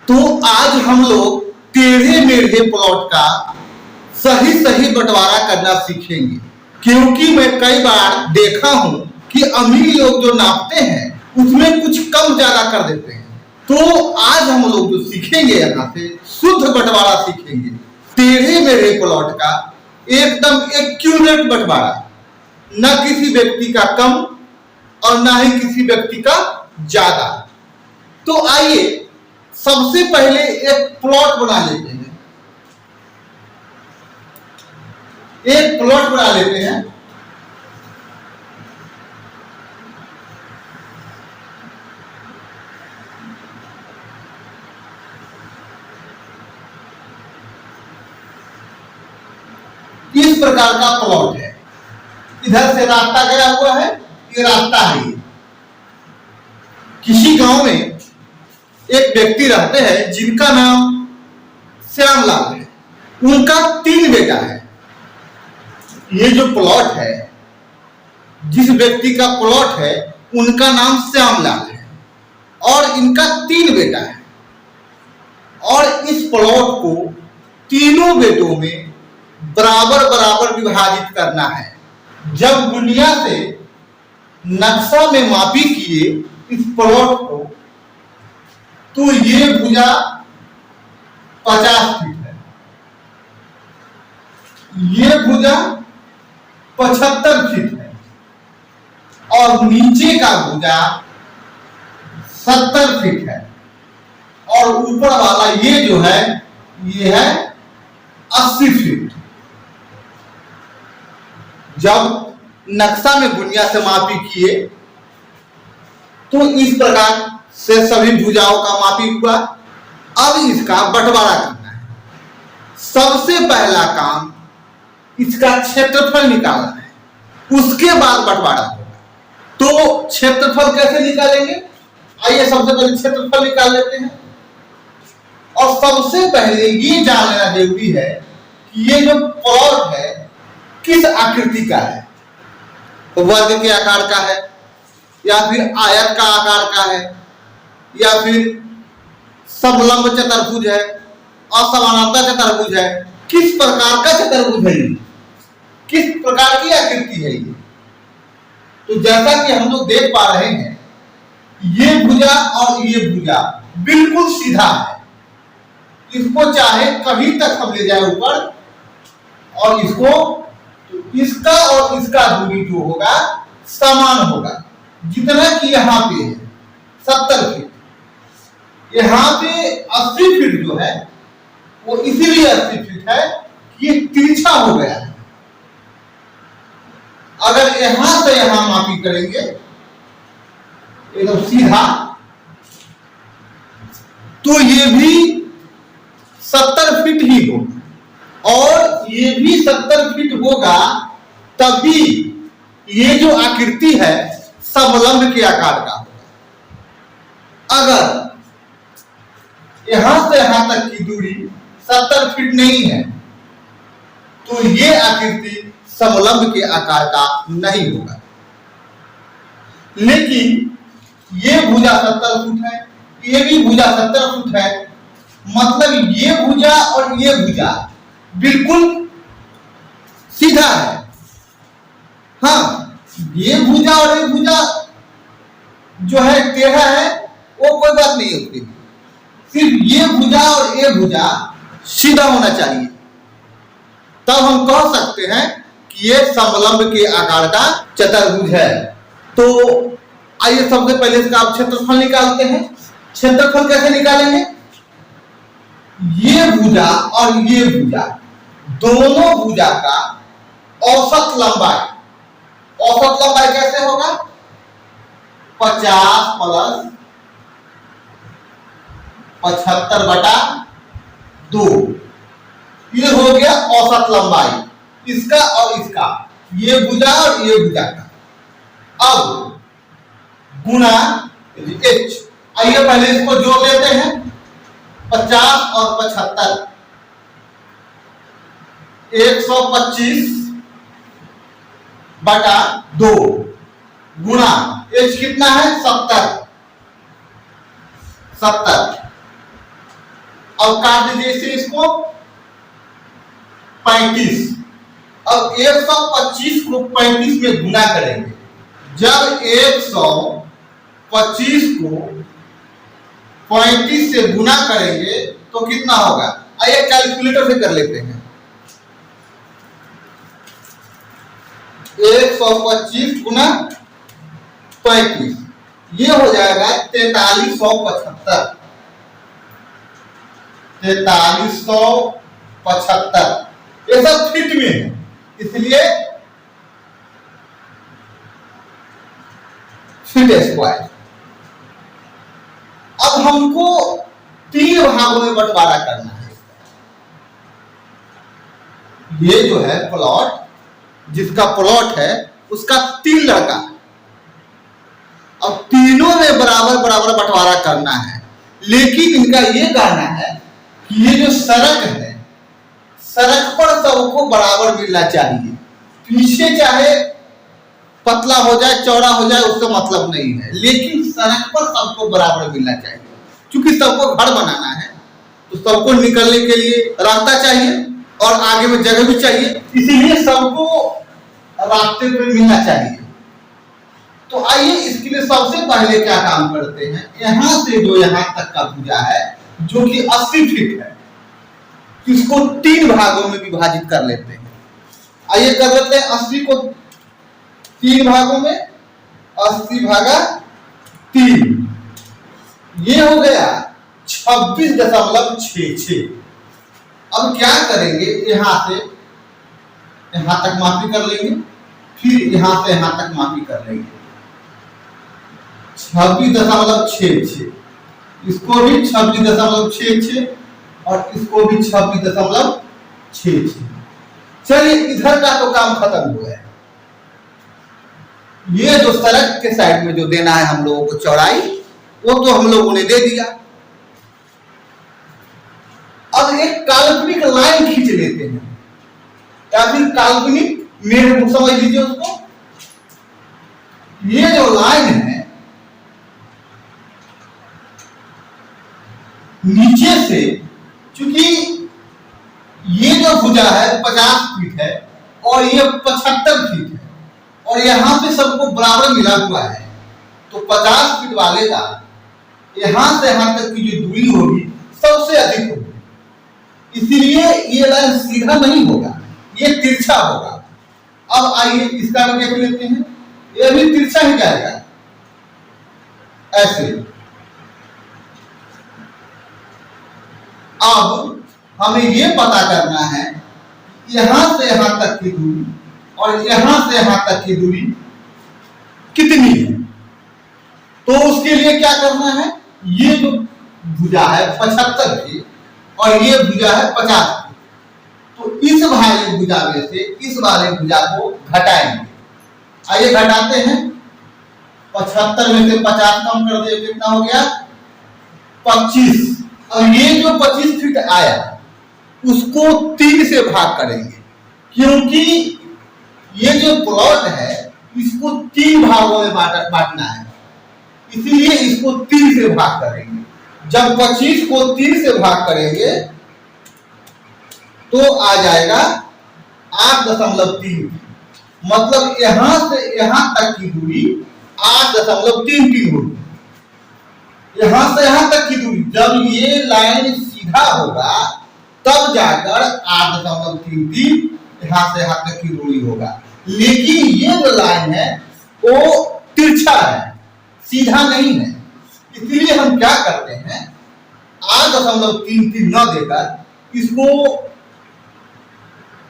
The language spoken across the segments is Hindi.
तो आज हम लोग टेढ़े मेढ़े प्लॉट का सही सही बंटवारा करना सीखेंगे, क्योंकि मैं कई बार देखा हूं कि अमीर लोग जो नापते हैं उसमें कुछ कम ज्यादा कर देते हैं। तो आज हम लोग जो सीखेंगे यहाँ से शुद्ध बंटवारा सीखेंगे, टेढ़े मेढ़े प्लॉट का एकदम एक्यूरेट बंटवारा, न किसी व्यक्ति का कम और न ही किसी व्यक्ति का ज्यादा। तो आइए सबसे पहले एक प्लॉट बना लेते हैं, एक प्लॉट बना लेते हैं। इस प्रकार का प्लॉट है, इधर से रास्ता गया हुआ है, ये रास्ता है। किसी गांव में एक व्यक्ति रहते हैं जिनका नाम श्यामलाल है। उनका 3 बेटा है। ये जो प्लॉट है, जिस व्यक्ति का प्लॉट है, उनका नाम श्यामलाल है और इनका 3 बेटा है। और इस प्लॉट को तीनों बेटों में बराबर बराबर विभाजित करना है। जब दुनिया से नक्शा में मापी किए इस प्लॉट को, तो ये भुजा 50 फीट है, ये भुजा 75 फीट है और नीचे का भुजा 70 फीट है और ऊपर वाला ये जो है ये है 80 फीट। जब नक्शा में दुनिया से मापी किए तो इस प्रकार से सभी भुजाओं का मापी हुआ। अब इसका बंटवारा करना है। सबसे पहला काम इसका क्षेत्रफल निकालना है, उसके बाद बंटवारा होगा। तो क्षेत्रफल कैसे निकालेंगे, आइए सबसे पहले क्षेत्रफल निकाल लेते हैं। और सबसे पहले ये जान लेना जरूरी है कि ये जो प्लॉट है किस आकृति का है, वर्ग के आकार का है या फिर आयत का आकार का है या फिर समलंब चतुर्भुज है और समानांतर चतुर्भुज है। किस प्रकार का चतुर्भुज है ये, किस प्रकार की आकृति है ये। तो जैसा कि हम लोग देख पा रहे हैं, ये भुजा और ये भुजा बिल्कुल सीधा है। इसको चाहे कहीं तक हम ले जाए ऊपर, और इसको तो इसका और इसका दूरी जो होगा समान होगा, जितना कि यहाँ पे है 70 फीट। यहाँ पे 80 फीट जो है वो इसीलिए 80 फीट है कि ये तिरछा हो गया है। अगर यहां से यहां मापी करेंगे एकदम सीधा, तो ये भी 70 फीट ही होगा और ये भी 70 फीट होगा। तभी ये जो आकृति है समलंब के आकार का होगा। अगर यहां से यहां तक की दूरी 70 फीट नहीं है तो ये आकृति समलंब के आकार का नहीं होगा। लेकिन ये भुजा 70 फुट है, ये भी भुजा 70 फुट है, मतलब ये भुजा और ये भुजा बिल्कुल सीधा है। हाँ, ये भुजा और ये भुजा जो है टेढ़ा है, वो कोई बात नहीं होती। सिर्फ ये भुजा और ये भुजा सीधा होना चाहिए, तब हम कह सकते हैं कि ये समलंब के आकार का चतुर्भुज है। तो आइए सबसे पहले इसका आप क्षेत्रफल निकालते हैं। क्षेत्रफल कैसे निकालेंगे, ये भुजा और ये भुजा दोनों भुजा का औसत लंबाई, औसत लंबाई कैसे होगा, 50 प्लस 75/2, ये हो गया औसत लंबाई इसका और इसका, ये भुजा और ये भुजा का। अब गुना h, आइए पहले इसको जोड़ लेते हैं। 50 और 75 125/2 गुना h कितना है 70। अब काट दीजिए इसे, इसको 35। अब 125 को 35 में गुना करेंगे। जब 125 को 35 से गुना करेंगे तो कितना होगा, आइए कैलकुलेटर से कर लेते हैं। 125 गुना 35, ये हो जाएगा 4375। 4375, ये सब फीट में है, इसलिए फीट स्क्वायर। अब हमको 3 भागों में बंटवारा करना है। ये जो है प्लॉट, जिसका प्लॉट है उसका 3 लड़का, अब तीनों में बराबर बराबर बंटवारा करना है। लेकिन इनका ये कहना है कि ये जो सड़क है, सड़क पर सबको बराबर मिलना चाहिए। पीछे चाहे पतला हो जाए चौड़ा हो जाए उसका मतलब नहीं है, लेकिन सड़क पर सबको बराबर मिलना चाहिए। क्योंकि सबको घर बनाना है तो सबको निकलने के लिए रास्ता चाहिए और आगे में जगह भी चाहिए, इसीलिए सबको रास्ते पे मिलना चाहिए। तो आइए इसके लिए सबसे पहले क्या काम करते हैं, यहां से जो यहां तक का भुजा है जो कि 80 फीट है, इसको 3 भागों में विभाजित कर लेते हैं। आइए कर लेते हैं 80 को 3 भागों में, 80 भागा 3, ये हो गया 26.66। अब क्या करेंगे, यहां से यहां तक मापी कर लेंगे, फिर यहां से यहां तक मापी कर लेंगे। 26.66, इसको भी 26.66 और इसको भी 26.66। चलिए इधर का तो काम खत्म हुआ है। ये जो सड़क के साइड में जो देना है हम लोगों को चौड़ाई, वो तो हम लोगों ने दे दिया। अब एक काल्पनिक लाइन खींच लेते हैं, या फिर काल्पनिक मेढ़ समझ लीजिए उसको। ये जो लाइन है नीचे से, चूंकि ये जो भुजा है 50 फीट है और ये 75 फीट है और यहां पे सबको बराबर मिला हुआ है, तो 50 फीट वाले का यहां से यहां तक की जो दूरी होगी सबसे अधिक होगी, इसीलिए ये लाइन सीधा नहीं होगा, ये तिरछा होगा। अब आइए इसका भी देख लेते हैं, ये भी तिरछा ही जाएगा ऐसे। अब हमें ये पता करना है यहां से यहां तक की दूरी और यहां से यहां तक की दूरी कितनी है। तो उसके लिए क्या करना है, ये जो भुजा है 75 फीट और ये भुजा है 50 फीट, तो इस वाले भुजा में से इस वाले भुजा को घटाएंगे। आइए घटाते हैं, 75 में से 50 कम कर दिए, कितना हो गया 25। और ये जो 25 फीट आया उसको 3 से भाग करेंगे, क्योंकि ये जो प्लॉट है इसको 3 भागों में बांटना है, इसीलिए इसको 3 से भाग करेंगे। जब 25 को 3 से भाग करेंगे तो आ जाएगा 8.33, मतलब यहां से यहां तक की दूरी 8.33 होगी। यहां से यहां तक की दूरी, जब ये लाइन सीधा होगा तब जाकर 8.33 यहां से यहां तक की दूरी होगा। लेकिन ये जो लाइन है वो तिरछा है, सीधा नहीं है, इसलिए हम क्या करते हैं 8.33 न देकर इसको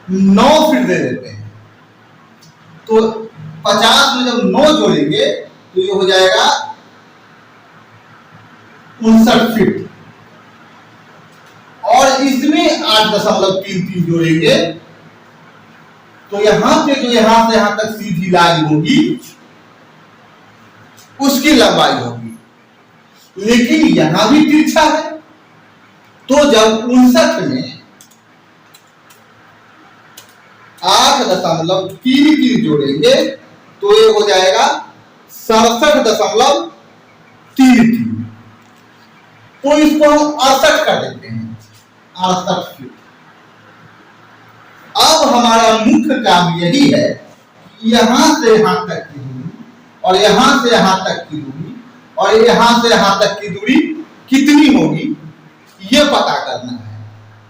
9 फीट दे देते हैं। तो 50 में जब 9 जोड़ेंगे तो ये हो जाएगा 59 फीट, और इसमें 8.33 जोड़ेंगे तो यहां से जो यहां से यहां तक सीधी लाइन होगी उसकी लंबाई होगी, लेकिन यहां भी तिरछा है। तो जब 59 में 8.33 जोड़ेंगे तो ये हो जाएगा 67.33, तो इसको हम 68 कर देते हैं। 68 फीट। अब हमारा मुख्य काम यही है कि यहां से यहां तक की दूरी और यहां से यहां तक की दूरी और यहां से यहां तक की दूरी कितनी होगी ये पता करना है।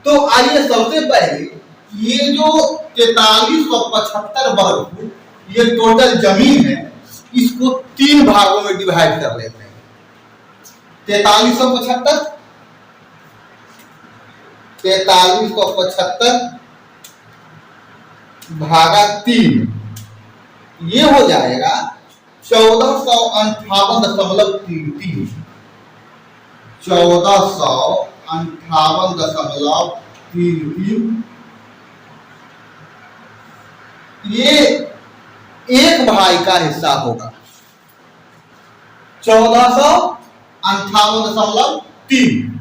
तो आइए सबसे पहले ये जो 4375 वर्ग फुट ये टोटल जमीन है, इसको 3 भागों में डिवाइड कर लेते हैं। 4375 भागा 3 ये हो जाएगा 1458.33 1458.33। ये एक भाई का हिस्सा होगा 1458.3।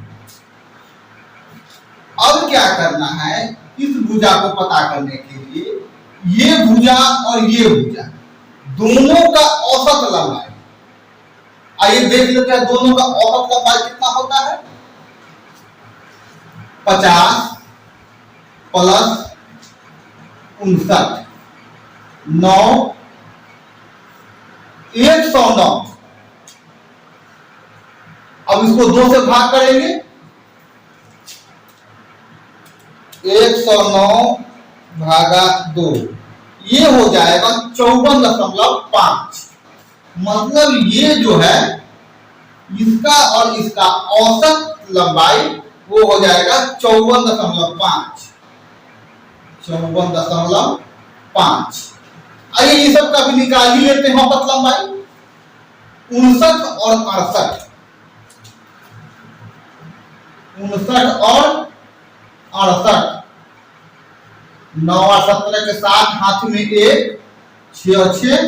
अब क्या करना है, इस भुजा को पता करने के लिए ये भुजा और ये भुजा दोनों का औसत लंबाई, आइए देख लेते हैं दोनों का औसत लंबाई कितना होता है। 50 प्लस 59 9 109। अब इसको 2 से भाग करेंगे, 109 भागा 2 ये हो जाएगा 54.5। मतलब ये जो है इसका और इसका औसत लंबाई वो हो जाएगा 54.5। 54.5। आइए ये सब का भी निकाल ही लेते हैं औसत लंबाई। 59 और 68, 59 और 68, 9 और 17 के साथ हाथ में 1 6 और 6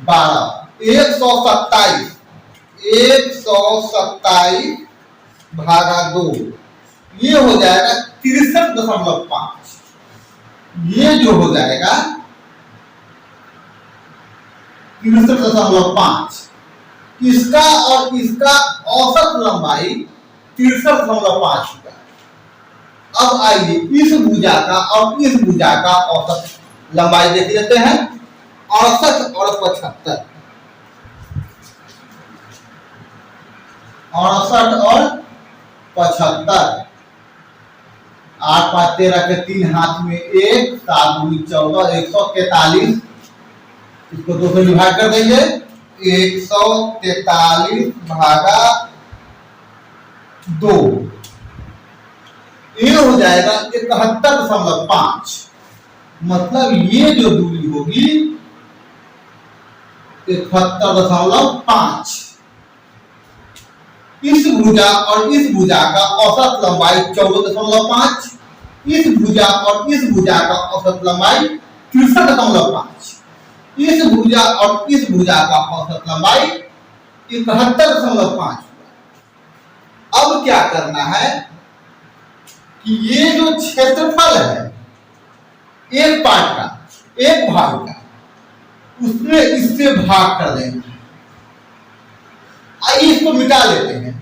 12 127 भागा 2 ये हो जाएगा 63.5। ये जो हो जाएगा 63.5। इसका और इसका औसत लंबाई 63.5 होगा। अब आइए इस भुजा का और इस भुजा का औसत लंबाई देख लेते हैं। 68 और 75, 68 और 75, 8 5 13 के 3 हाथ में 1 7 दूनी 14 143। इसको 2 से डिवाइड कर देंगे, 143 भागा 2 ये हो जाएगा 71.5। मतलब ये जो दूरी होगी 71.5। इस भुजा और इस भुजा का औसत लंबाई 14.5, इस भुजा और इस भुजा का औसत लंबाई 63.5, इस भुजा और इस भुजा का औसत लंबाई 71.5। अब क्या करना है कि ये जो क्षेत्रफल है एक पार्ट का, एक भाग का, उसमें इससे भाग कर देना है। आइए इसको मिटा लेते हैं,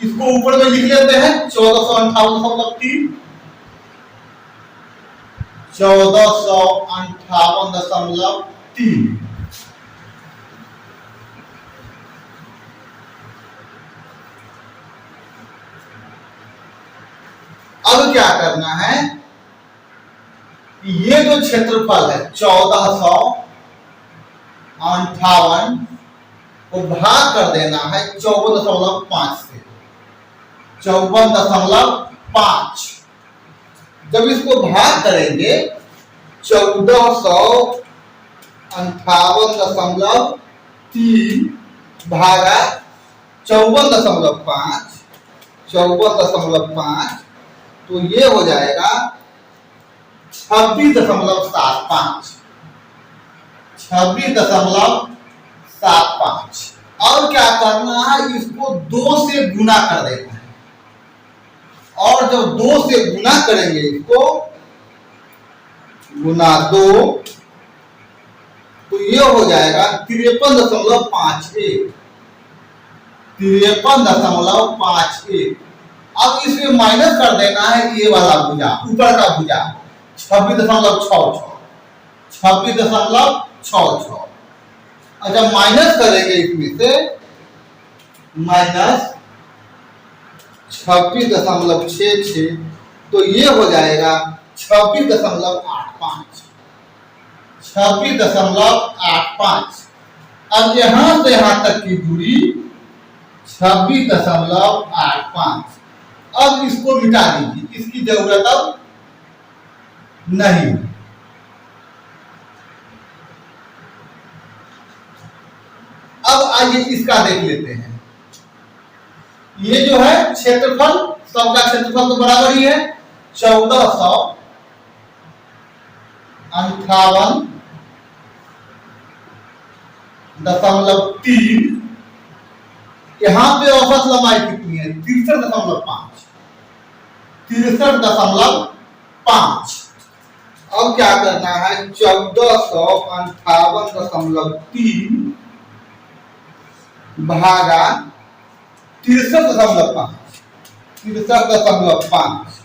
इसको ऊपर में लिख लेते हैं 1458.3 1458.3। अब क्या करना है कि ये जो क्षेत्रफल है 1458 को भाग कर देना है 54.5 से। 54.5 जब इसको भाग करेंगे 1458.3 भागा 54.5 तो ये हो जाएगा 26.75। 26.75। और क्या करना है, इसको 2 से गुना कर देना है। और जब 2 से गुना करेंगे, इसको गुना 2 तो ये हो जाएगा 53.51। 53.51 अब इसमें माइनस कर देना है ये वाला भुजा, ऊपर का भुजा 26.66, 26.66। अच्छा माइनस करेंगे इसमें से माइनस 26.66, तो ये हो जाएगा 26.85, 26.85। अब यहां से यहां तक की दूरी 26.85। अब इसको मिटा दीजिए, इसकी जरूरत अब नहीं। अब आइए इसका देख लेते हैं। ये जो है क्षेत्रफल, सबका क्षेत्रफल तो बराबर ही है 1458.3। यहां पे औसत लंबाई कितनी है 63.5, 63.5। अब क्या करना है 1458.3 भागा 63.5, 63.5,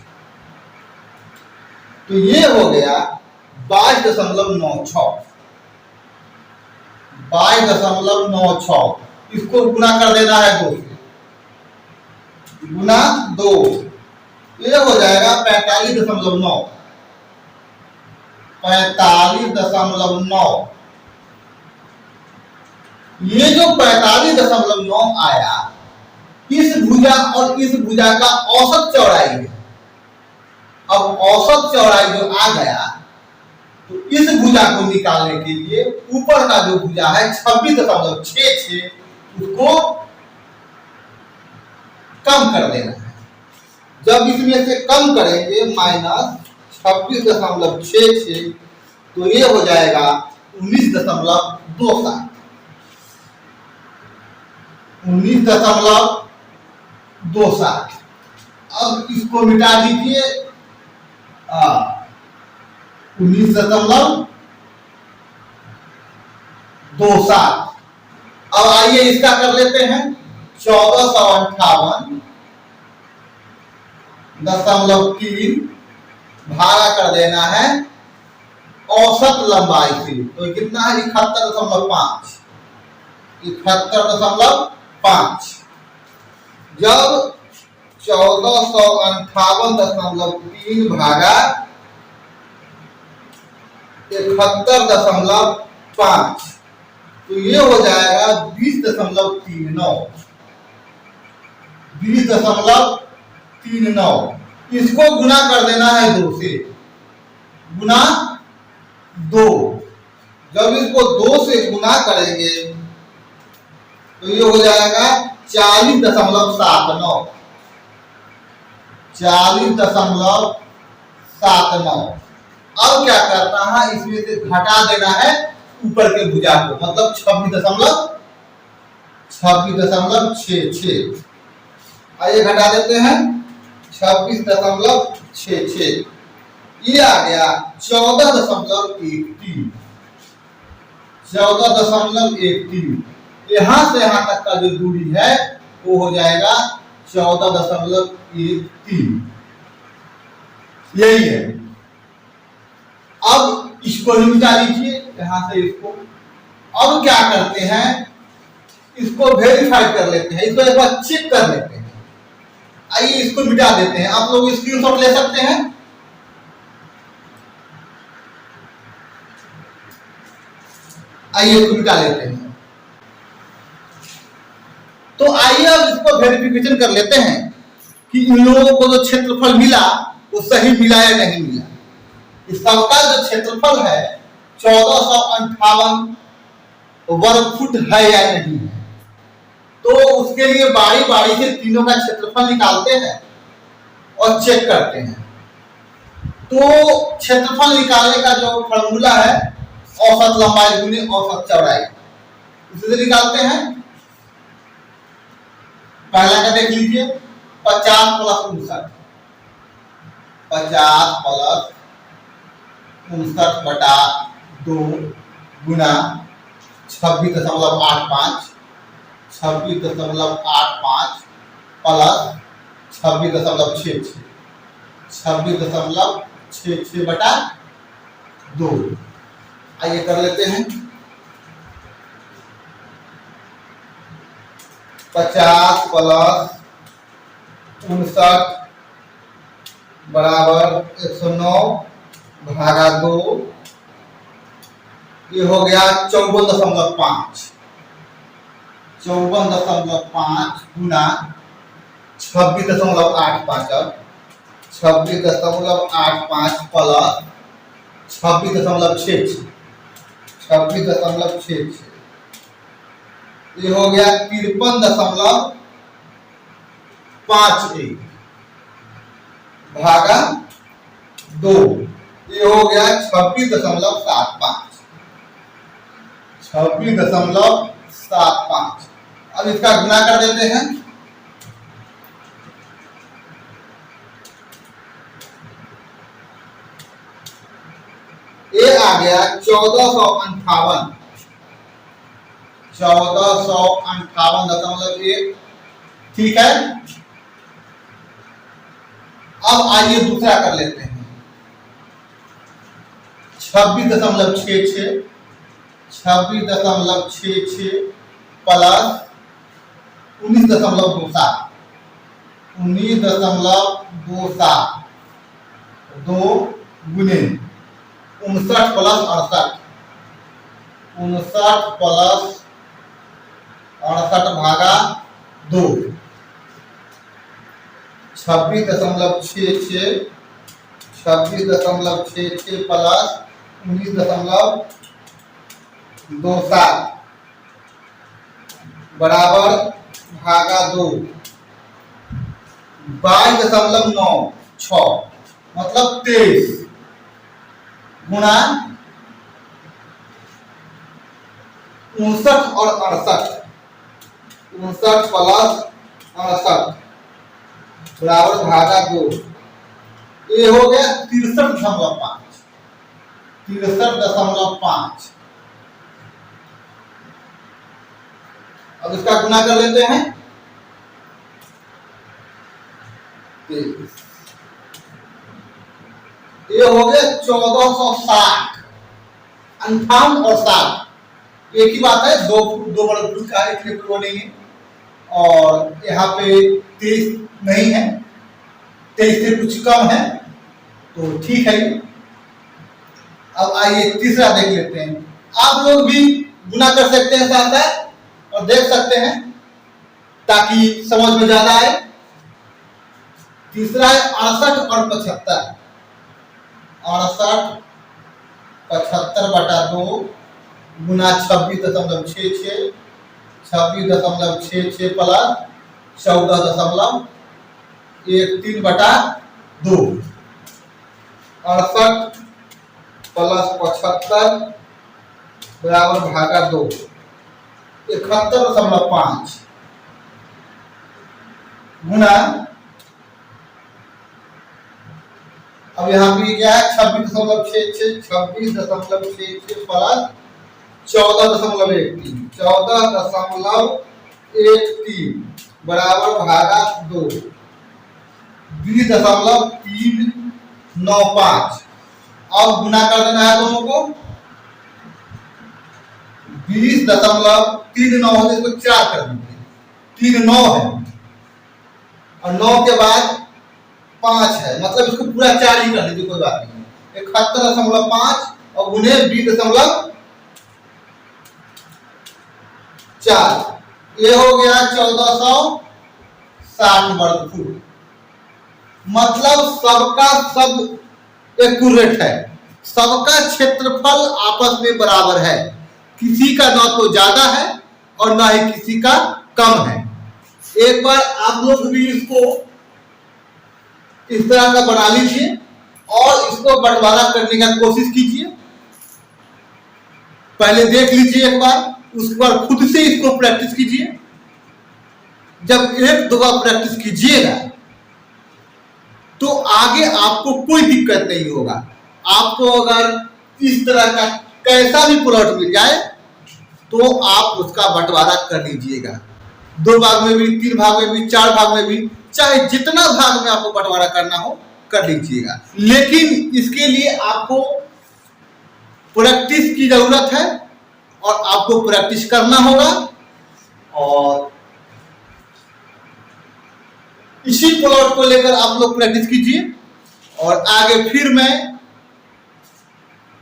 तो ये हो गया 22.96, 22.96। इसको गुना कर देना है 2 से, गुना 2, ये हो जाएगा 45.9, 45.9। ये जो 45.9 आया, इस भुजा और इस भुजा का औसत चौड़ाई है। अब औसत चौड़ाई जो आ गया, तो इस भुजा को निकालने के लिए ऊपर का जो भुजा है 26.66, उसको कम कर देना है। जब इसमें से कम करेंगे माइनस 26.66, तो ये हो जाएगा 19.27, 19.27। अब इसको मिटा दीजिए, 19.27। अब आइए इसका कर लेते हैं 1458.3 भागा कर देना है औसत लंबाई से, तो कितना है 71.5, 71.5। जब 1458.3 भागा 71.5, तो ये हो जाएगा 20.39, 20.39। इसको गुना कर देना है 2 से, गुना 2। जब इसको 2 से गुना करेंगे तो ये हो जाएगा 40.79, 40.79। अब क्या करना है, इसमें से घटा देना है ऊपर के भुजा को, मतलब 26.66। आइए घटा देते हैं 26.66, ये आ गया 14.13, 14.13। यहां से यहां तक का जो दूरी है वो हो जाएगा 14.13, यही है। अब इसको ही मिटा लीजिए यहां से इसको। अब क्या करते हैं, इसको वेरीफाई कर लेते हैं, इसको एक बार चेक कर लेते हैं। आइए इसको मिटा देते हैं, आप लोग स्क्रीनशॉट ले सकते हैं। आइए इसको मिटा लेते हैं। तो आइए अब इसको वेरिफिकेशन कर लेते हैं कि इन लोगों को जो क्षेत्रफल मिला वो सही मिला या नहीं मिला। इस सबका जो क्षेत्रफल है 1458 वर्ग फुट है या नहीं है, तो उसके लिए बारी बारी से तीनों का क्षेत्रफल निकालते हैं और चेक करते हैं। तो क्षेत्रफल निकालने का जो फॉर्मूला है औसत लंबाई गुने औसत चौड़ाई, उसे निकालते हैं। पहला का देख लीजिए 50 प्लस 59, 50 प्लस 59/2 गुना 26.85, 26.85 प्लस 26.66 26.66/2। आइए कर लेते हैं। 50 + 59 बराबर 109/2। ये हो गया 54.5 गुना 26.85। अब 26.85 प्लस 26.66 ये हो गया 53.51/2। ये हो गया 26.75। अब इसका गुना कर देते हैं। ये आ गया 1458.1। ठीक है। अब आइए दूसरा कर लेते हैं। 26.66 प्लस 19.27 2 गुने 59 + 68/2। 26.66 प्लस 19.27 बराबर भागा 2। 22.96 मतलब 23 गुना 59 और 68 59 + 68 बराबर भागा 2। ये हो गया 63.5। अब इसका गुना कर लेते हैं। 23 ये हो गया 1460। 58 और 60 एक ही बात है। दो वर्ग पुरुष का इसलिए कोई बोलेंगे। और यहाँ पे 23 नहीं है, 23 से कुछ कम है तो ठीक है। अब आइए तीसरा देख लेते हैं। आप लोग भी गुना कर सकते हैं साथ साथ और देख सकते हैं ताकि समझ में ज्यादा आए। तीसरा है 68 और 75। 68/75/2 गुना 26.66 प्लस 14.13/2। 68 प्लस 75 बराबर भागा 2। 71.5 गुना अब यहाँ पे क्या है 26.66 प्लस 14.13 बराबर भागा 2। 20.395। अब गुना कर देना है दोनों को। 20.39 होते इसको 4 कर दीजिए। 3 9 है और 9 के बाद 5 है, मतलब इसको पूरा 4 ही कर दीजिए, कोई बात नहीं। 71.5 और गुने 20.4 ये हो गया 1460 वर्ग फुट। मतलब सबका सब एक्यूरेट है, सबका क्षेत्रफल आपस में बराबर है। किसी का ना तो ज्यादा है और ना ही किसी का कम है। एक बार आप लोग भी इसको इस तरह का बना लीजिए और इसको बंटवारा करने का कोशिश कीजिए। पहले देख लीजिए एक बार, उसके बाद खुद से इसको प्रैक्टिस कीजिए। जब 1-2 बार प्रैक्टिस कीजिएगा तो आगे आपको कोई दिक्कत नहीं होगा। आपको अगर इस तरह का कैसा भी प्लॉट मिल जाए तो आप उसका बंटवारा कर लीजिएगा। 2 भाग में भी, 3 भाग में भी, 4 भाग में भी, चाहे जितना भाग में आपको बंटवारा करना हो कर लीजिएगा, लेकिन इसके लिए आपको प्रैक्टिस की जरूरत है और आपको प्रैक्टिस करना होगा। और इसी प्लॉट को लेकर आप लोग प्रैक्टिस कीजिए और आगे फिर मैं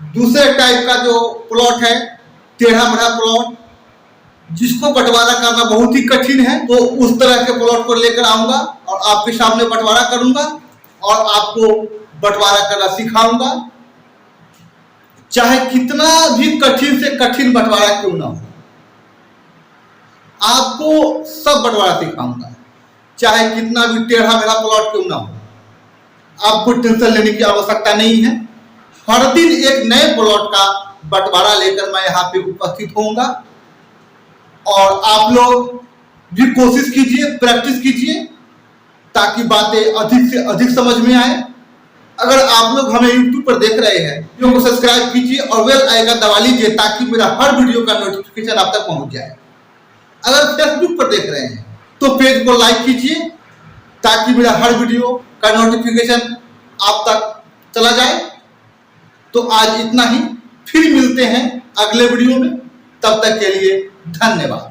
दूसरे टाइप का जो प्लॉट है, टेढ़ा मेढ़ा प्लॉट जिसको बंटवारा करना बहुत ही कठिन है, तो उस तरह के प्लॉट को लेकर आऊंगा और आपके सामने बंटवारा करूंगा और आपको बंटवारा करना सिखाऊंगा, चाहे कितना भी कठिन से कठिन बंटवारा क्यों ना हो, आपको सब बंटवारा सिखाऊंगा, चाहे कितना भी टेढ़ा मेढ़ा प्लॉट क्यों ना हो। आपको टेंशन लेने की आवश्यकता नहीं है। हर दिन एक नए प्लॉट का बंटवारा लेकर मैं यहाँ पे उपस्थित होऊंगा और आप लोग भी कोशिश कीजिए, प्रैक्टिस कीजिए ताकि बातें अधिक से अधिक समझ में आए। अगर आप लोग हमें YouTube पर देख रहे हैं, वीडियो को सब्सक्राइब कीजिए और बेल आइकन दबा लीजिए ताकि मेरा हर वीडियो का नोटिफिकेशन आप तक पहुंच जाए। अगर फेसबुक पर देख रहे हैं तो पेज को लाइक कीजिए ताकि मेरा हर वीडियो का नोटिफिकेशन आप तक चला जाए। तो आज इतना ही, फिर मिलते हैं अगले वीडियो में, तब तक के लिए धन्यवाद।